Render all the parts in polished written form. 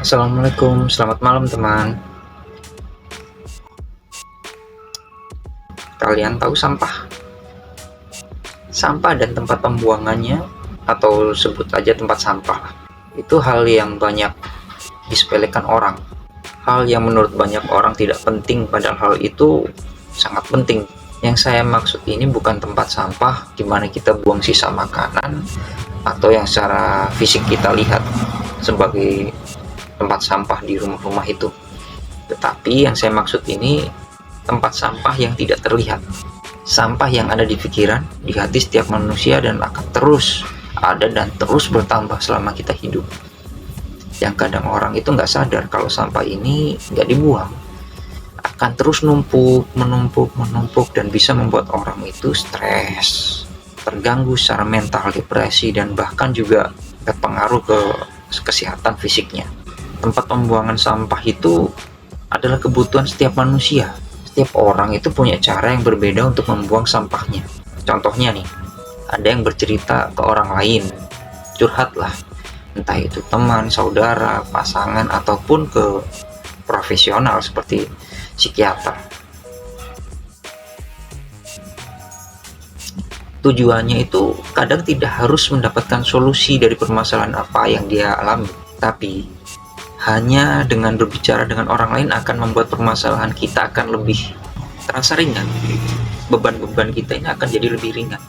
Assalamualaikum, selamat malam teman. Kalian tahu sampah? Sampah dan tempat pembuangannya, atau sebut aja tempat sampah, itu hal yang banyak disepelekan orang. Hal yang menurut banyak orang tidak penting, padahal hal itu sangat penting. Yang saya maksud ini bukan tempat sampah di mana kita buang sisa makanan, atau yang secara fisik kita lihat sebagai tempat sampah di rumah-rumah itu. Tetapi yang saya maksud ini tempat sampah yang tidak terlihat, sampah yang ada di pikiran, di hati setiap manusia dan akan terus ada dan terus bertambah selama kita hidup. Yang kadang orang itu nggak sadar kalau sampah ini nggak dibuang, akan terus menumpuk dan bisa membuat orang itu stres, terganggu secara mental, depresi, dan bahkan juga berpengaruh ke kesehatan fisiknya. Tempat pembuangan sampah itu adalah kebutuhan setiap manusia. Setiap orang itu punya cara yang berbeda untuk membuang sampahnya. Contohnya nih, ada yang bercerita ke orang lain, curhatlah, entah itu teman, saudara, pasangan, ataupun ke profesional seperti psikiater. Tujuannya itu kadang tidak harus mendapatkan solusi dari permasalahan apa yang dia alami, tapi hanya dengan berbicara dengan orang lain akan membuat permasalahan kita akan lebih terasa ringan. Beban-beban kita ini akan jadi lebih ringan.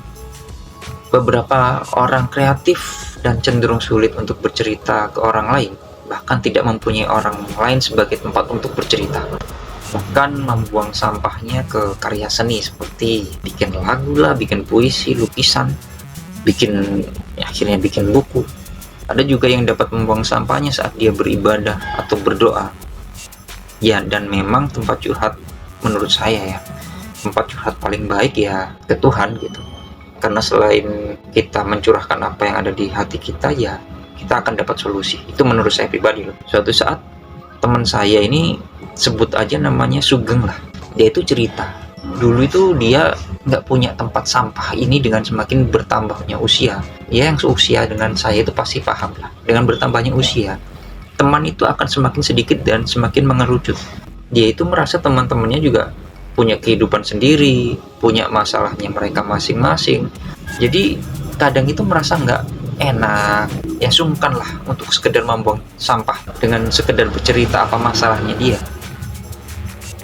Beberapa orang kreatif dan cenderung sulit untuk bercerita ke orang lain, bahkan tidak mempunyai orang lain sebagai tempat untuk bercerita. Bahkan membuang sampahnya ke karya seni seperti bikin lagu lah, bikin puisi, lukisan, akhirnya bikin buku. Ada juga yang dapat membuang sampahnya saat dia beribadah atau berdoa. Ya, dan memang tempat curhat menurut saya ya, tempat curhat paling baik ya ke Tuhan gitu. Karena selain kita mencurahkan apa yang ada di hati kita, ya kita akan dapat solusi. Itu menurut saya pribadi loh. Suatu saat teman saya ini, sebut aja namanya Sugeng lah, dia itu cerita dulu itu dia nggak punya tempat sampah ini. Dengan semakin bertambahnya usia, ya yang seusia dengan saya itu pasti paham lah, dengan bertambahnya usia teman itu akan semakin sedikit dan semakin mengerucut. Dia itu merasa teman-temannya juga punya kehidupan sendiri, punya masalahnya mereka masing-masing. Jadi kadang itu merasa nggak enak, ya sungkan lah untuk sekedar membuang sampah dengan sekedar bercerita apa masalahnya dia.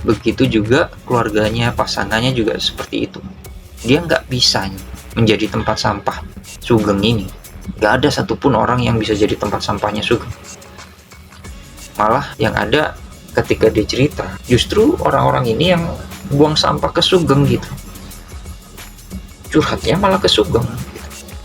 Begitu juga keluarganya, pasangannya juga seperti itu. Dia nggak bisa menjadi tempat sampah Sugeng ini. Nggak ada satupun orang yang bisa jadi tempat sampahnya Sugeng. Malah yang ada ketika dia cerita, justru orang-orang ini yang buang sampah ke Sugeng gitu. Curhatnya malah ke Sugeng.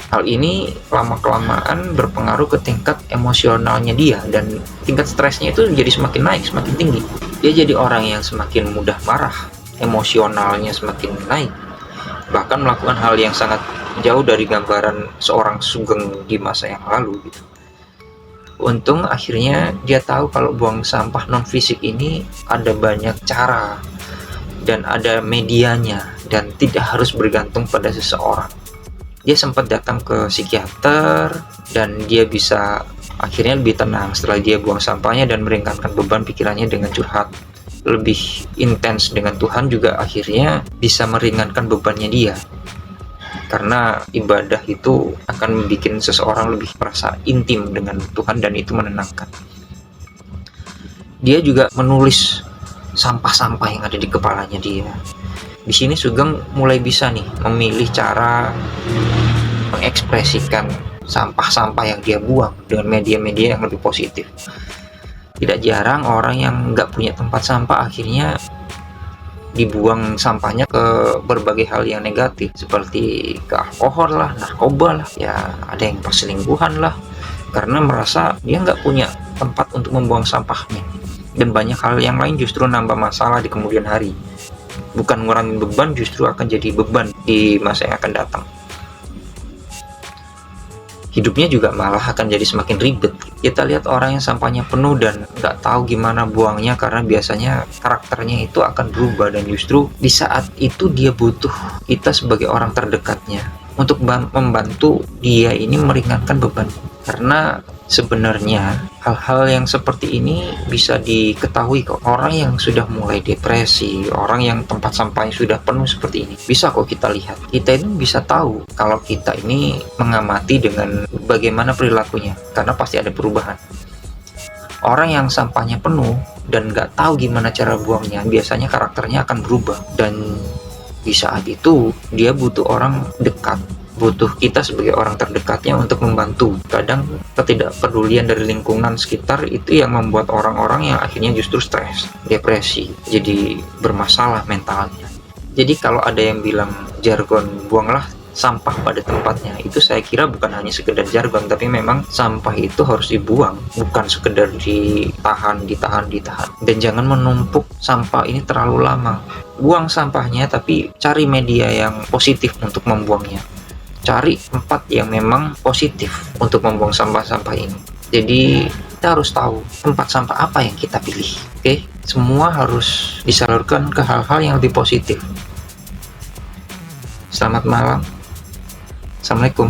Hal ini lama-kelamaan berpengaruh ke tingkat emosionalnya dia, dan tingkat stresnya itu jadi semakin naik, semakin tinggi. Dia jadi orang yang semakin mudah marah, emosionalnya semakin naik, bahkan melakukan hal yang sangat jauh dari gambaran seorang Sugeng di masa yang lalu gitu. Untung akhirnya dia tahu kalau buang sampah non fisik ini ada banyak cara dan ada medianya, dan tidak harus bergantung pada seseorang. Dia sempat datang ke psikiater dan dia bisa akhirnya lebih tenang setelah dia buang sampahnya dan meringankan beban pikirannya dengan curhat lebih intens dengan Tuhan. Juga akhirnya bisa meringankan bebannya dia, karena ibadah itu akan membuat seseorang lebih merasa intim dengan Tuhan dan itu menenangkan. Dia juga menulis sampah-sampah yang ada di kepalanya dia. Di sini Sugeng mulai bisa nih memilih cara mengekspresikan sampah-sampah yang dia buang dengan media-media yang lebih positif. Tidak jarang orang yang nggak punya tempat sampah akhirnya dibuang sampahnya ke berbagai hal yang negatif, seperti ke alkohol lah, narkoba lah, ya ada yang perselingkuhan lah, karena merasa dia nggak punya tempat untuk membuang sampahnya. Dan banyak hal yang lain justru nambah masalah di kemudian hari. Bukan ngurangin beban, justru akan jadi beban di masa yang akan datang. Hidupnya juga malah akan jadi semakin ribet. Kita lihat orang yang sampahnya penuh dan nggak tahu gimana buangnya, karena biasanya karakternya itu akan berubah, dan justru di saat itu dia butuh kita sebagai orang terdekatnya, untuk membantu dia ini meringankan beban. Karena sebenarnya hal-hal yang seperti ini bisa diketahui kok. Orang yang sudah mulai depresi, orang yang tempat sampahnya sudah penuh seperti ini, bisa kok kita lihat. Kita ini bisa tahu kalau kita ini mengamati dengan bagaimana perilakunya, karena pasti ada perubahan. Orang yang sampahnya penuh dan nggak tahu gimana cara buangnya, biasanya karakternya akan berubah, dan di saat itu dia butuh orang dekat, butuh kita sebagai orang terdekatnya untuk membantu. Kadang ketidakpedulian dari lingkungan sekitar itu yang membuat orang-orang yang akhirnya justru stres, depresi, jadi bermasalah mentalnya. Jadi kalau ada yang bilang jargon buanglah sampah pada tempatnya, itu saya kira bukan hanya sekedar jargon, tapi memang sampah itu harus dibuang, bukan sekedar ditahan. Dan jangan menumpuk sampah ini terlalu lama. Buang sampahnya, tapi cari media yang positif untuk membuangnya. Cari tempat yang memang positif untuk membuang sampah-sampah ini. Jadi kita harus tahu tempat sampah apa yang kita pilih. Oke, semua harus disalurkan ke hal-hal yang lebih positif. Selamat malam. Assalamualaikum.